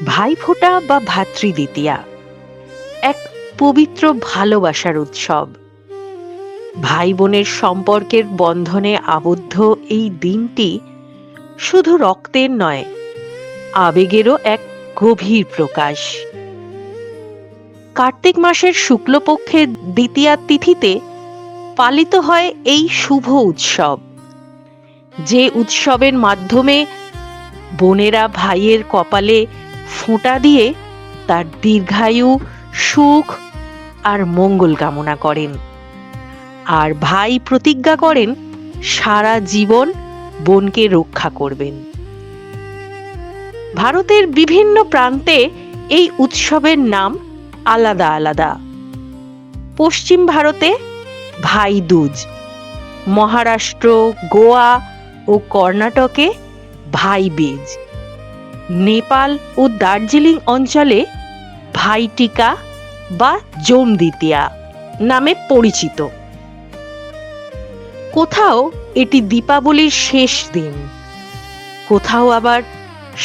ভাইফোঁটা বা ভ্রাতৃদ্বিতীয়া এক পবিত্র ভালোবাসার উৎসব। ভাই বোনের সম্পর্কের বন্ধনে আবদ্ধ এই দিনটি শুধু রক্তের নয়, আবেগেরও এক গভীর প্রকাশ। কার্তিক মাসের শুক্লপক্ষের দ্বিতীয়া তিথিতে পালিত হয় এই শুভ উৎসব, যে উৎসবের মাধ্যমে বোনেরা ভাইয়ের কপালে ফোঁটা দিয়ে তার দীর্ঘায়ু, সুখ আর মঙ্গল কামনা করেন। আর ভাই প্রতিজ্ঞা করেন সারা জীবন বোনকে রক্ষা করবেন। ভারতের বিভিন্ন প্রান্তে এই উৎসবের নাম আলাদা আলাদা। পশ্চিম ভারতে ভাই দুজ, মহারাষ্ট্র, গোয়া ও কর্ণাটকে ভাই বীজ, নেপাল ও দার্জিলিং অঞ্চলে ভাই টিকা বা জোম দ্বিতীয়া নামে পরিচিত। কোথাও এটি দীপাবলির শেষ দিন, কোথাও আবার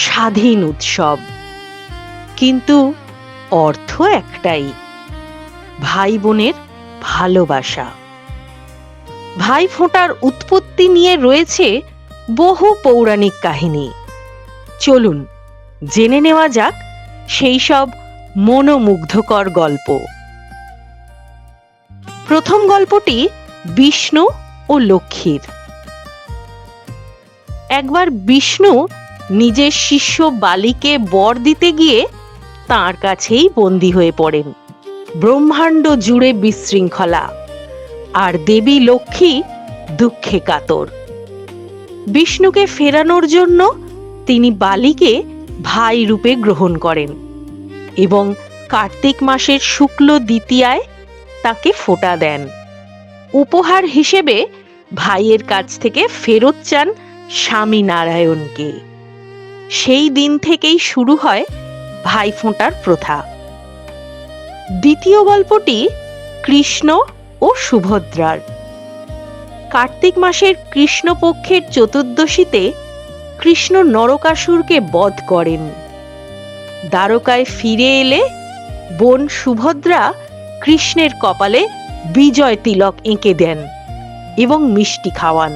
স্বাধীন উৎসব, কিন্তু অর্থ একটাই, ভাই বোনের ভালোবাসা। ভাইফোঁটার উৎপত্তি নিয়ে রয়েছে বহু পৌরাণিক কাহিনী। চলুন জেনে নেওয়া যাক সেই সব মনোমুগ্ধকর গল্প। প্রথম গল্পটি বিষ্ণু ও লক্ষ্মীর। একবার বিষ্ণু নিজের শিষ্য বালিকে বর দিতে গিয়ে তাঁর কাছেই বন্দী হয়ে পড়েন। ব্রহ্মাণ্ড জুড়ে বিশৃঙ্খলা, আর দেবী লক্ষ্মী দুঃখে কাতর। বিষ্ণুকে ফেরানোর জন্য তিনি বালিকে ভাই রূপে গ্রহণ করেন এবং কার্তিক মাসের শুক্ল দ্বিতীয়ায় তাকে ফোঁটা দেন। উপহার হিসেবে ভাইয়ের কাছ থেকে ফেরত চান স্বামী নারায়ণকে। সেই দিন থেকেই শুরু হয় ভাইফোঁটার প্রথা। দ্বিতীয় গল্পটি কৃষ্ণ ও সুভদ্রার। কার্তিক মাসের কৃষ্ণপক্ষের চতুর্দশীতে কৃষ্ণ নরকাসুরকে বধ করেন। দ্বারকায় ফিরে এলে বোন সুভদ্রা কৃষ্ণের কপালে বিজয় তিলক এঁকে দেন এবং মিষ্টি খাওয়ান।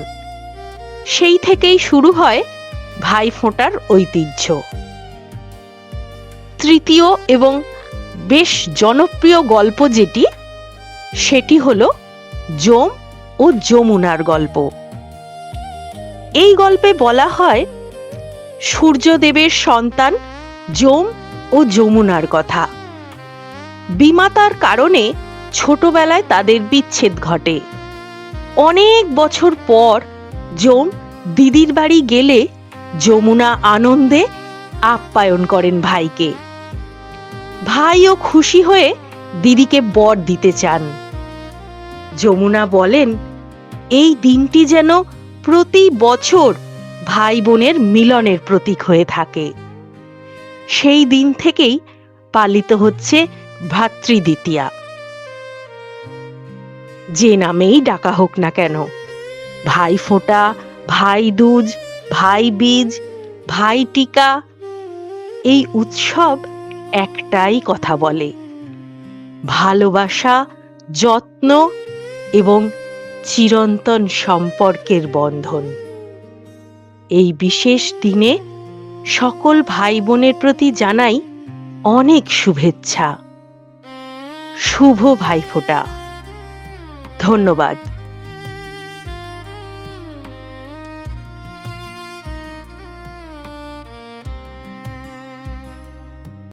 সেই থেকেই শুরু হয় ভাইফোঁটার ঐতিহ্য। তৃতীয় এবং বেশ জনপ্রিয় গল্প যেটি, সেটি হলো যম ও যমুনার গল্প। এই গল্পে বলা হয় সূর্যদেবের সন্তান যম ও যমুনার কথা। বিমাতার কারণে ছোটবেলায় তাদের বিচ্ছেদ ঘটে। অনেক বছর পর যম দিদির বাড়ি গেলে যমুনা আনন্দে আপ্যায়ন করেন ভাইকে। ভাইও খুশি হয়ে দিদিকে বর দিতে চান। যমুনা বলেন এই দিনটি যেন প্রতি বছর ভাই বোনের মিলনের প্রতীক হয়ে থাকে। সেই দিন থেকেই পালিত হচ্ছে ভ্রাতৃদ্বিতীয়া। যে নামেই ডাকা হোক না কেন, ভাইফোঁটা, ভাই দুজ, ভাই বীজ, ভাই টিকা, এই উৎসব একটাই কথা বলে, ভালোবাসা, যত্ন এবং চিরন্তন সম্পর্কের বন্ধন। এই বিশেষ দিনে সকল ভাই বোনের প্রতি জানাই অনেক শুভেচ্ছা। শুভ ভাইফোঁটা। ধন্যবাদ।